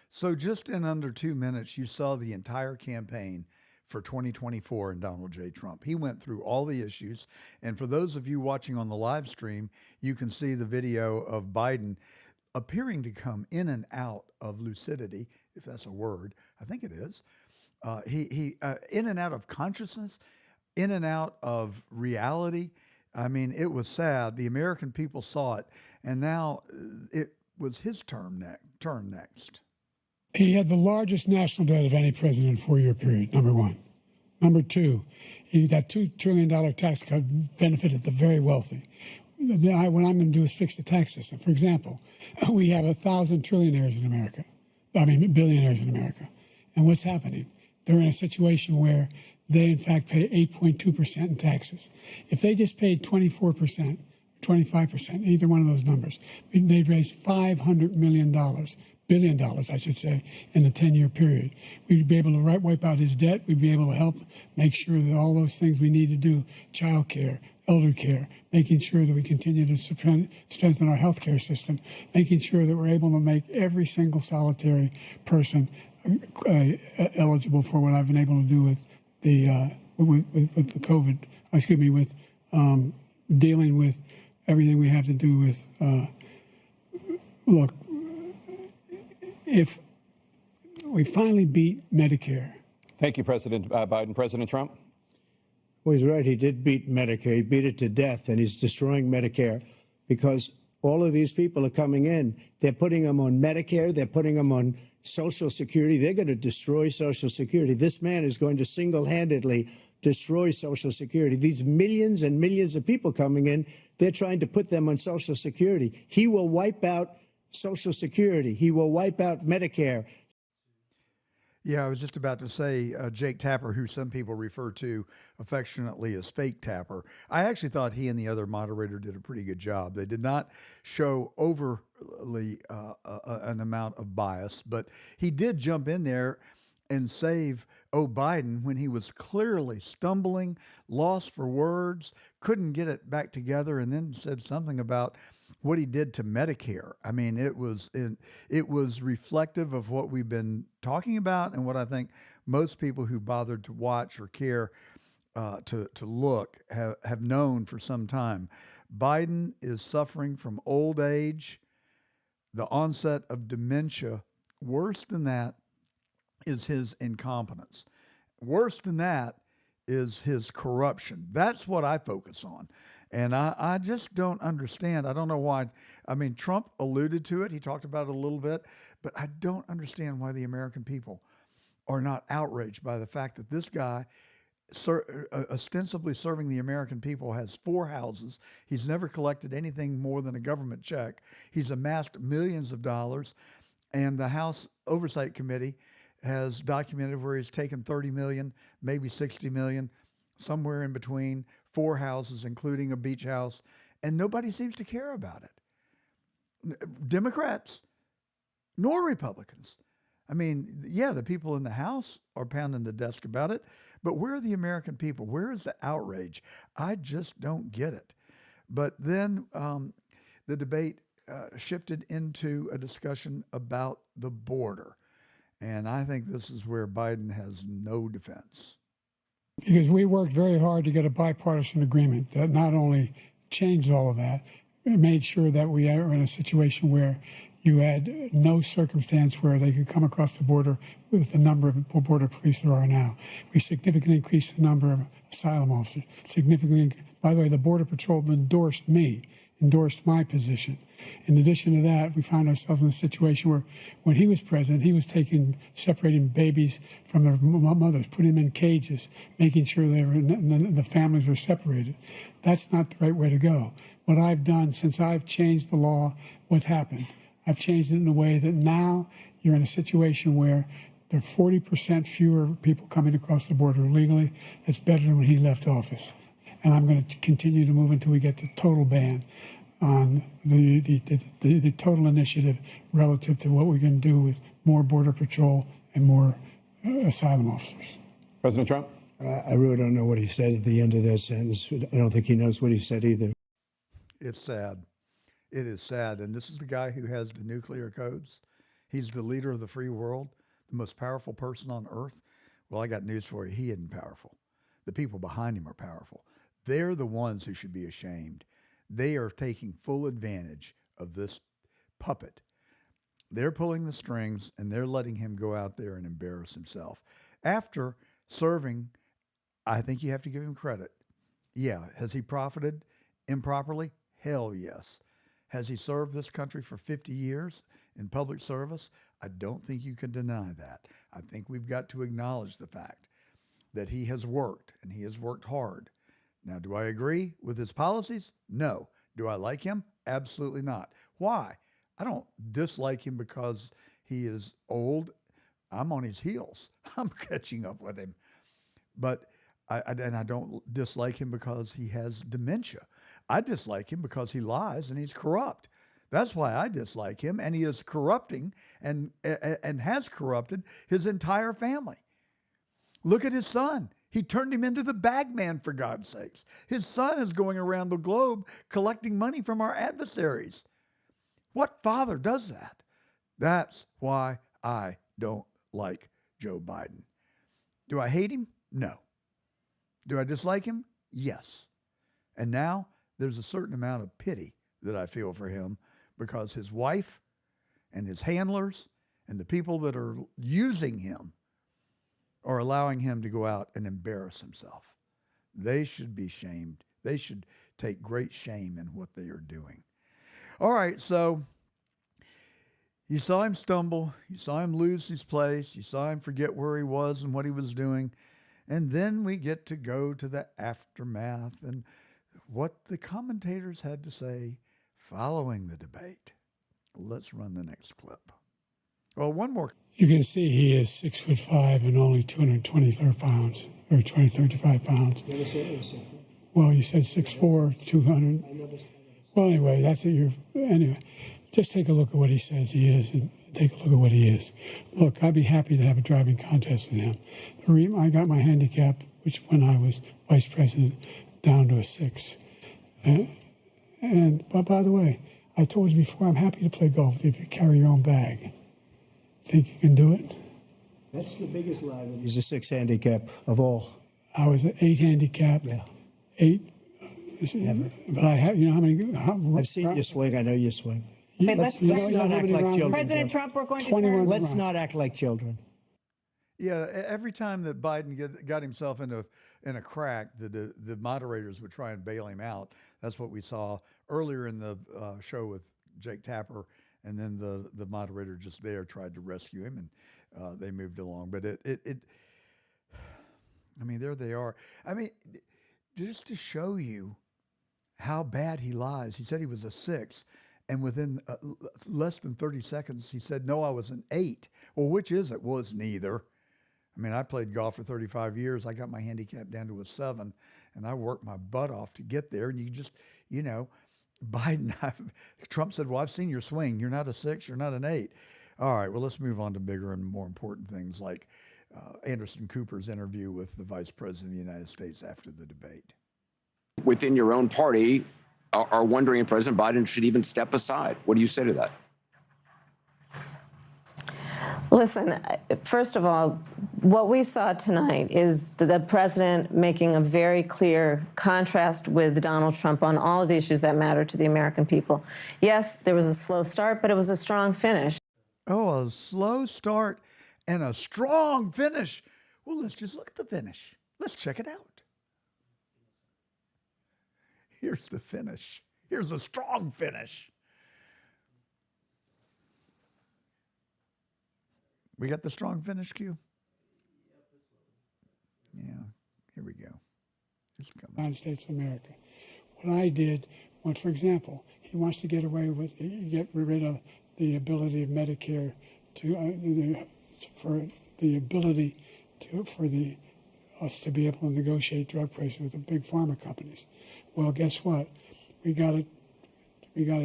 So just in under 2 minutes, you saw the entire campaign for 2024 and Donald J. Trump. He went through all the issues. And for those of you watching on the live stream, you can see the video of Biden appearing to come in and out of lucidity, if that's a word. I think it is. He in and out of consciousness, in and out of reality. I mean, it was sad. The American people saw it. And now it was his turn next. He had the largest national debt of any president in a 4-year period, number one. Number two, that $2 trillion tax cut benefited the very wealthy. What I'm going to do is fix the tax system. For example, we have 1,000 billionaires in America. And what's happening? They're in a situation where they, in fact, pay 8.2% in taxes. If they just paid 24%, 25%, either one of those numbers, they'd raise $500 billion, I should say, in a 10-year period. We'd be able to wipe out his debt. We'd be able to help make sure that all those things we need to do, child care, elder care, making sure that we continue to strengthen our health care system, making sure that we're able to make every single solitary person eligible for what I've been able to do with the COVID, with dealing with everything we have to do with, look, if we finally beat Medicare. Thank you, President Biden. President Trump? Well, he's right. He did beat Medicare. He beat it to death, and he's destroying Medicare because all of these people are coming in. They're putting them on Medicare. They're putting them on Social Security. They're going to destroy Social Security. This man is going to single-handedly destroy Social Security. These millions and millions of people coming in, they're trying to put them on Social Security. He will wipe out Social Security. He will wipe out Medicare. Yeah, I was just about to say Jake Tapper, who some people refer to affectionately as Fake Tapper. I actually thought he and the other moderator did a pretty good job. They did not show overly an amount of bias, but he did jump in there and save Biden when he was clearly stumbling, lost for words, couldn't get it back together, and then said something about what he did to Medicare. I mean, it was reflective of what we've been talking about and what I think most people who bothered to watch or care to look have known for some time. Biden is suffering from old age, the onset of dementia. Worse than that is his incompetence. Worse than that is his corruption. That's what I focus on. And I just don't understand. I don't know why. I mean, Trump alluded to it. He talked about it a little bit. But I don't understand why the American people are not outraged by the fact that this guy, ostensibly serving the American people, has 4 houses. He's never collected anything more than a government check. He's amassed millions of dollars. And the House Oversight Committee has documented where he's taken 30 million, maybe 60 million, somewhere in between, 4 houses, including a beach house, and nobody seems to care about it. Democrats, nor Republicans. I mean, yeah, the people in the House are pounding the desk about it, but where are the American people? Where is the outrage? I just don't get it. But then the debate shifted into a discussion about the border. And I think this is where Biden has no defense. Because we worked very hard to get a bipartisan agreement that not only changed all of that, it made sure that we are in a situation where you had no circumstance where they could come across the border with the number of border police there are now. We significantly increased the number of asylum officers. By the way, the Border Patrol endorsed my position. In addition to that, we found ourselves in a situation where when he was president, he was separating babies from their mothers, putting them in cages, making sure the families were separated. That's not the right way to go. What I've done since I've changed the law, what's happened? I've changed it in a way that now you're in a situation where there are 40% fewer people coming across the border illegally. It's better than when he left office. And I'm going to continue to move until we get the total ban on the total initiative relative to what we're going to do with more Border Patrol and more asylum officers. President Trump? I really don't know what he said at the end of that sentence. I don't think he knows what he said either. It's sad. It is sad. And this is the guy who has the nuclear codes. He's the leader of the free world, the most powerful person on earth. Well, I got news for you. He isn't powerful. The people behind him are powerful. They're the ones who should be ashamed. They are taking full advantage of this puppet. They're pulling the strings and they're letting him go out there and embarrass himself. After serving, I think you have to give him credit. Yeah. Has he profited improperly? Hell yes. Has he served this country for 50 years in public service? I don't think you can deny that. I think we've got to acknowledge the fact that he has worked and he has worked hard. Now, do I agree with his policies? No. Do I like him? Absolutely not. Why? I don't dislike him because he is old. I'm on his heels. I'm catching up with him. But I don't dislike him because he has dementia. I dislike him because he lies and he's corrupt. That's why I dislike him. And he is corrupting and has corrupted his entire family. Look at his son. He turned him into the bag man, for God's sakes. His son is going around the globe collecting money from our adversaries. What father does that? That's why I don't like Joe Biden. Do I hate him? No. Do I dislike him? Yes. And now there's a certain amount of pity that I feel for him because his wife and his handlers and the people that are using him are allowing him to go out and embarrass himself. They should be shamed. They should take great shame in what they are doing. All right, so you saw him stumble. You saw him lose his place. You saw him forget where he was and what he was doing. And then we get to go to the aftermath and what the commentators had to say following the debate. Let's run the next clip. Well, one more. You can see he is 6'5" and only 223 pounds, or 235 pounds. Well, you said 6'4", 200. Well, anyway, that's what you're. Anyway, just take a look at what he says he is, and take a look at what he is. Look, I'd be happy to have a driving contest with him. The reason I got my handicap, which when I was vice president, down to a 6. But by the way, I told you before, I'm happy to play golf if you carry your own bag. Think you can do it? That's the biggest lie. He's a 6 handicap of all. I was an 8 handicap. Yeah. 8. Never. But I have, you know how many? I've seen you swing. I know you swing. Okay, let's not act like children. President Trump, we're going to 21 turn. Let's not act like children. Yeah, every time that Biden got himself in a crack, the moderators would try and bail him out. That's what we saw earlier in the show with Jake Tapper, and then the moderator just there tried to rescue him, and they moved along. But I mean, there they are. I mean, just to show you how bad he lies. He said he was a 6, and within less than 30 seconds, he said, "No, I was an 8." Well, which is it? Well, it's neither. I mean, I played golf for 35 years. I got my handicap down to a 7, and I worked my butt off to get there. And you just, Biden, Trump said, "Well, I've seen your swing. You're not a 6. You're not an 8." All right, well, let's move on to bigger and more important things like Anderson Cooper's interview with the Vice President of the United States after the debate. Within your own party are wondering if President Biden should even step aside. What do you say to that? Listen, first of all, what we saw tonight is the president making a very clear contrast with Donald Trump on all of the issues that matter to the American people. Yes, there was a slow start, but it was a strong finish. Oh, a slow start and a strong finish. Well, let's just look at the finish. Let's check it out. Here's the finish. Here's a strong finish. We got the strong finish cue? Yeah, here we go. It's coming. United States of America. What I did, for example, he wants to get rid of the ability of Medicare for us to be able to negotiate drug prices with the big pharma companies. Well, guess what? We got it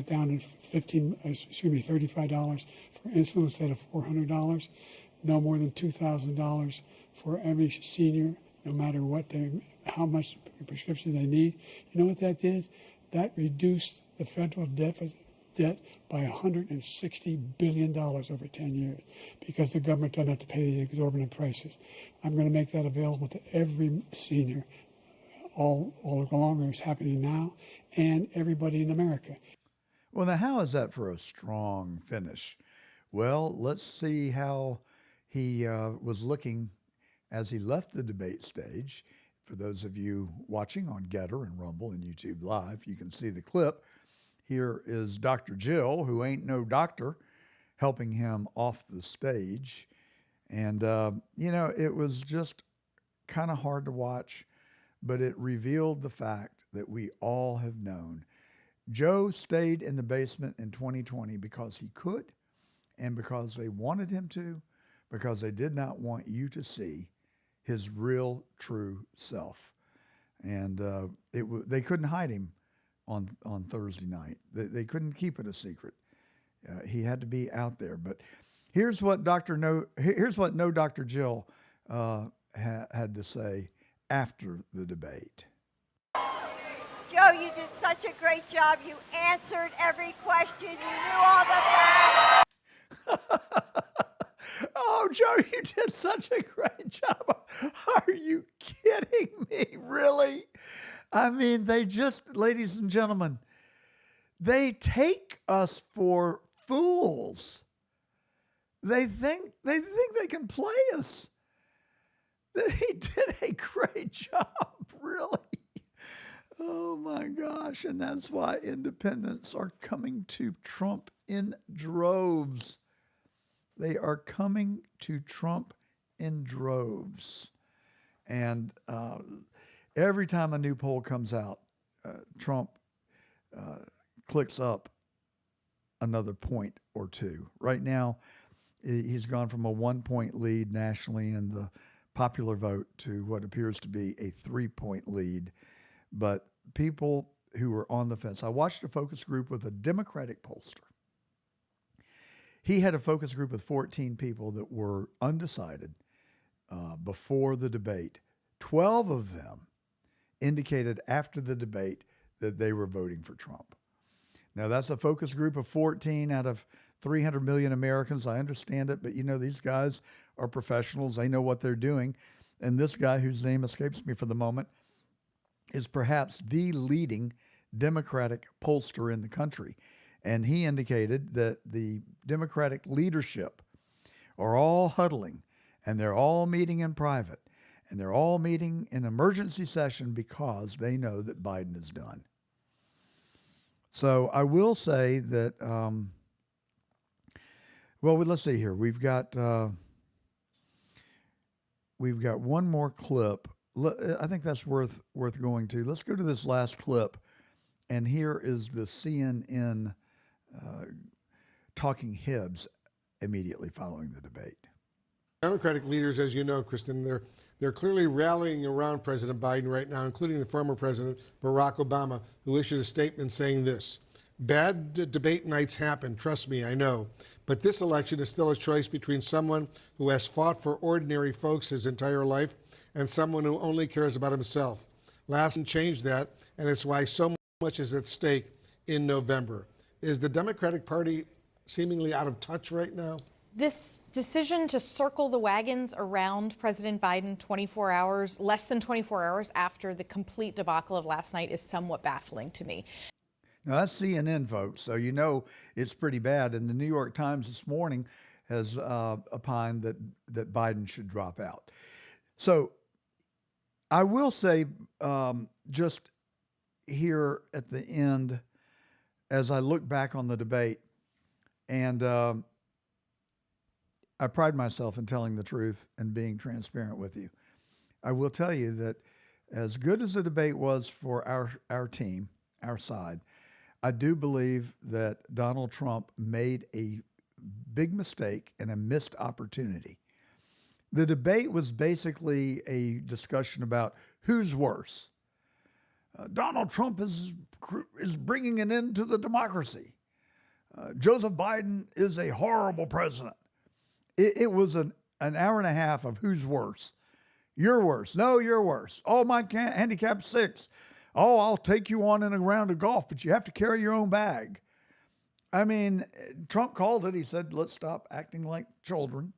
down to $35 for insulin instead of $400. No more than $2,000 for every senior, no matter how much prescription they need. You know what that did? That reduced the federal debt by $160 billion over 10 years because the government doesn't have to pay the exorbitant prices. I'm going to make that available to every senior all along. It's happening now, and everybody in America. Well, now, how is that for a strong finish? Well, let's see how he was looking as he left the debate stage. For those of you watching on Getter and Rumble and YouTube Live, you can see the clip. Here is Dr. Jill, who ain't no doctor, helping him off the stage. And, it was just kind of hard to watch, but it revealed the fact that we all have known. Joe stayed in the basement in 2020 because he could and because they wanted him to, because they did not want you to see his real, true self. And they couldn't hide him on Thursday night. They couldn't keep it a secret. He had to be out there. But here's what No Dr. Jill had to say after the debate. Joe, you did such a great job. You answered every question. You knew all the facts. Oh, Joe, you did such a great job. Are you kidding me? Really? I mean, ladies and gentlemen, they take us for fools. They think they can play us. He did a great job, really. Oh my gosh. And that's why independents are coming to Trump in droves. They are coming to Trump in droves. And every time a new poll comes out, Trump clicks up another point or two. Right now, he's gone from a 1-point lead nationally in the popular vote to what appears to be a 3-point lead. But people who were on the fence, I watched a focus group with a Democratic pollster. He had a focus group with 14 people that were undecided before the debate. 12 of them indicated after the debate that they were voting for Trump. Now, that's a focus group of 14 out of 300 million Americans. I understand it, but these guys are professionals. They know what they're doing. And this guy, whose name escapes me for the moment, is perhaps the leading Democratic pollster in the country. And he indicated that the Democratic leadership are all huddling, and they're all meeting in private, and they're all meeting in emergency session because they know that Biden is done. So I will say that, let's see here. We've got one more clip. I think that's worth going to. Let's go to this last clip, and here is the CNN talking heads immediately following the debate. Democratic leaders, as you know, Kristen, they're clearly rallying around President Biden right now, including the former President Barack Obama, who issued a statement saying this: "Bad debate nights happen, trust me, I know. But this election is still a choice between someone who has fought for ordinary folks his entire life and someone who only cares about himself. Last changed that, and it's why so much is at stake in November." Is the Democratic Party seemingly out of touch right now? This decision to circle the wagons around President Biden less than 24 hours after the complete debacle of last night is somewhat baffling to me. Now, that's CNN, folks, so it's pretty bad. And the New York Times this morning has opined that Biden should drop out. So I will say, just here at the end, as I look back on the debate, and I pride myself in telling the truth and being transparent with you. I will tell you that as good as the debate was for our team, our side, I do believe that Donald Trump made a big mistake and a missed opportunity. The debate was basically a discussion about who's worse. Donald Trump is bringing an end to the democracy. Joseph Biden is a horrible president. It was an hour and a half of who's worse. You're worse. No, you're worse. Oh, my handicap's 6. Oh, I'll take you on in a round of golf, but you have to carry your own bag. I mean, Trump called it. He said, let's stop acting like children.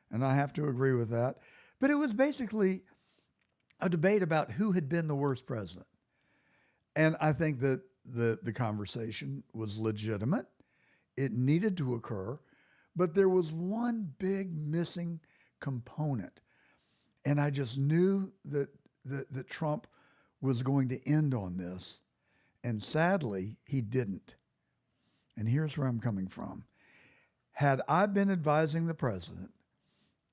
And I have to agree with that. But it was basically a debate about who had been the worst president. And I think that the conversation was legitimate. It needed to occur. But there was one big missing component. And I just knew that Trump was going to end on this. And sadly, he didn't. And here's where I'm coming from. Had I been advising the president,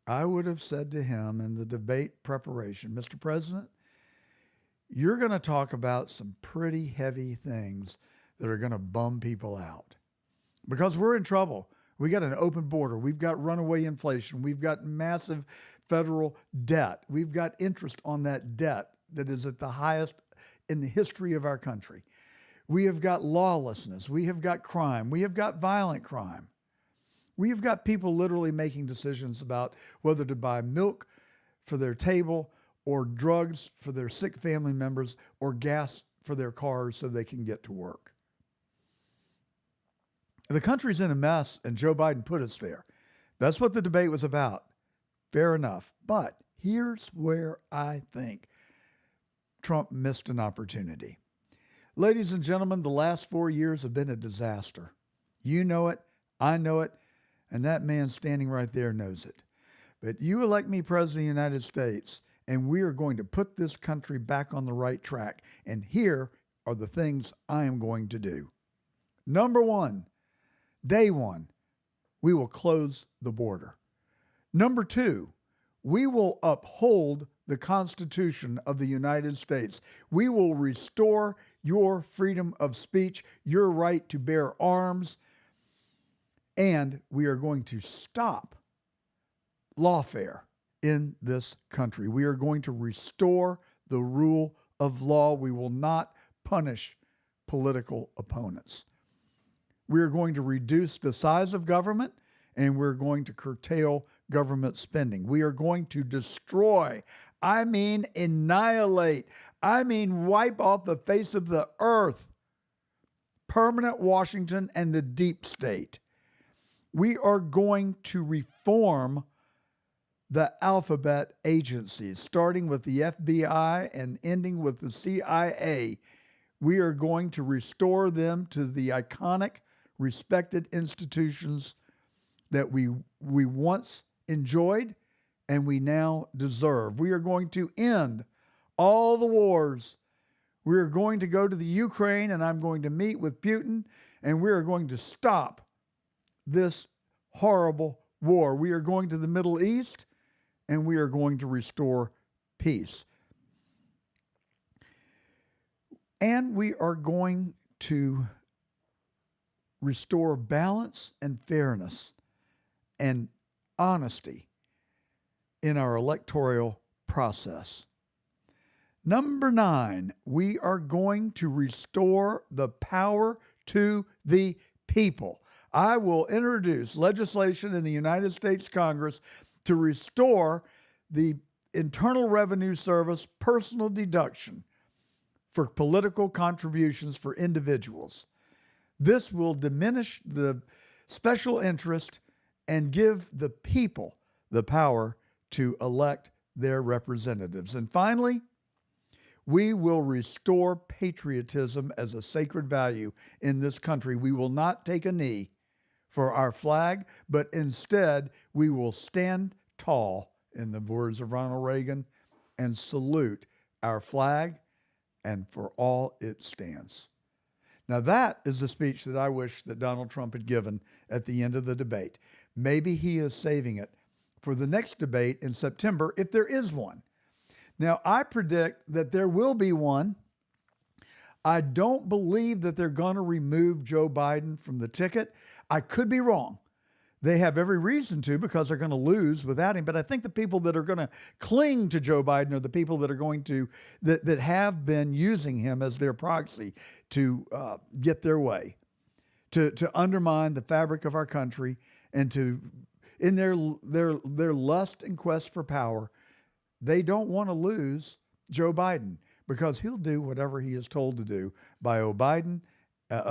I would have said to him in the debate preparation, Mr. President, you're going to talk about some pretty heavy things that are going to bum people out. Because we're in trouble. We got an open border. We've got runaway inflation. We've got massive federal debt. We've got interest on that debt that is at the highest in the history of our country. We have got lawlessness. We have got crime. We have got violent crime. We have got people literally making decisions about whether to buy milk for their table or drugs for their sick family members or gas for their cars so they can get to work. The country's in a mess, and Joe Biden put us there. That's what the debate was about. Fair enough. But here's where I think Trump missed an opportunity. Ladies and gentlemen, the last 4 years have been a disaster. You know it. I know it. And that man standing right there knows it. But you elect me president of the United States, and we are going to put this country back on the right track. And here are the things I am going to do. Number one, day one, we will close the border. Number two, We will uphold the Constitution of the United States. We will restore your freedom of speech, your right to bear arms, and we are going to stop lawfare in this country. We are going to restore the rule of law. We will not punish political opponents. We are going to reduce the size of government, and we're going to curtail government spending. We are going to destroy, I mean annihilate, I mean wipe off the face of the earth, permanent Washington and the deep state. We are going to reform the alphabet agencies, starting with the FBI and ending with the CIA. We are going to restore them to the iconic, respected institutions that we once enjoyed and we now deserve. We are going to end all the wars. We are going to go to the Ukraine, and I'm going to meet with Putin, and we are going to stop this horrible war. We are going to the Middle East, and we are going to restore peace. And we are going to restore balance and fairness and honesty in our electoral process. Number 9, we are going to restore the power to the people. I will introduce legislation in the United States Congress to restore the Internal Revenue Service personal deduction for political contributions for individuals. This will diminish the special interest and give the people the power to elect their representatives. And finally, we will restore patriotism as a sacred value in this country. We will not take a knee for our flag, but instead we will stand tall, in the words of Ronald Reagan, and salute our flag and for all it stands. Now that is the speech that I wish that Donald Trump had given at the end of the debate. Maybe he is saving it for the next debate in September, if there is one. Now, I predict that there will be one. I don't believe that they're going to remove Joe Biden from the ticket. I could be wrong. They have every reason to, because they're going to lose without him. But I think the people that are going to cling to Joe Biden are the people that are going to, that have been using him as their proxy to get their way, to undermine the fabric of our country, and to, in their lust and quest for power, they don't want to lose Joe Biden, because he'll do whatever he is told to do by Clinton and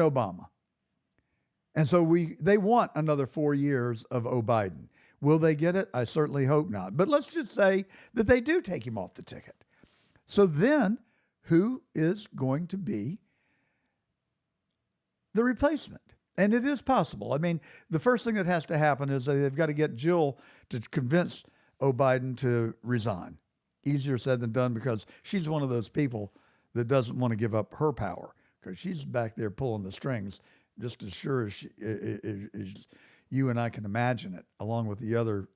Obama. And so they want another 4 years of Biden. Will they get it? I certainly hope not. But let's just say that they do take him off the ticket. So then who is going to be the replacement? And it is possible. I mean, the first thing that has to happen is they've got to get Jill to convince Biden to resign. Easier said than done, because she's one of those people that doesn't want to give up her power, because she's back there pulling the strings just as sure as you and I can imagine it, along with the other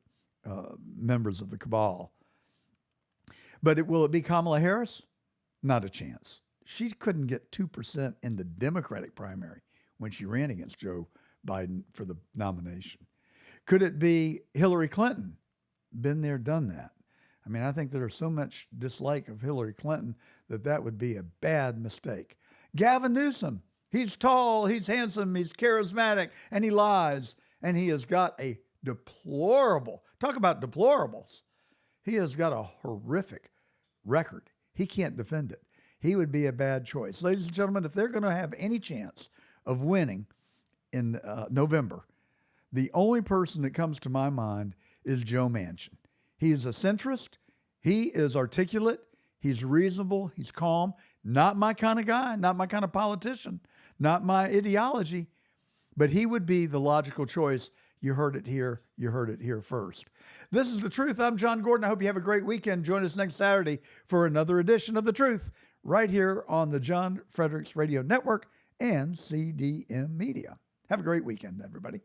members of the cabal. But will it be Kamala Harris? Not a chance. She couldn't get 2% in the Democratic primary when she ran against Joe Biden for the nomination. Could it be Hillary Clinton? Been there, done that. I mean, I think there's so much dislike of Hillary Clinton that would be a bad mistake. Gavin Newsom, he's tall, he's handsome, he's charismatic, and he lies. And he has got a deplorable, talk about deplorables. He has got a horrific record. He can't defend it. He would be a bad choice. Ladies and gentlemen, if they're going to have any chance of winning in November, the only person that comes to my mind is Joe Manchin. He is a centrist. He is articulate. He's reasonable. He's calm. Not my kind of guy, not my kind of politician, not my ideology, but he would be the logical choice. You heard it here. You heard it here first. This is The Truth. I'm John Gordon. I hope you have a great weekend. Join us next Saturday for another edition of The Truth right here on the John Fredericks Radio Network and CDM Media. Have a great weekend, everybody.